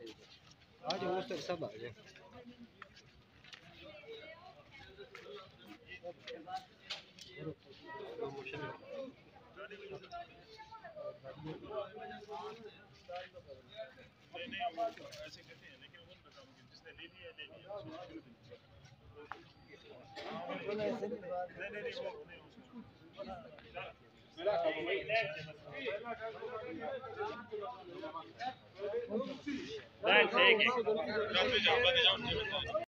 आज वो सब आ गए। नहीं वो ऐसे कहते हैं लेकिन वो बता मुझे जिसने ले लिया ले लिया नहीं वो नहीं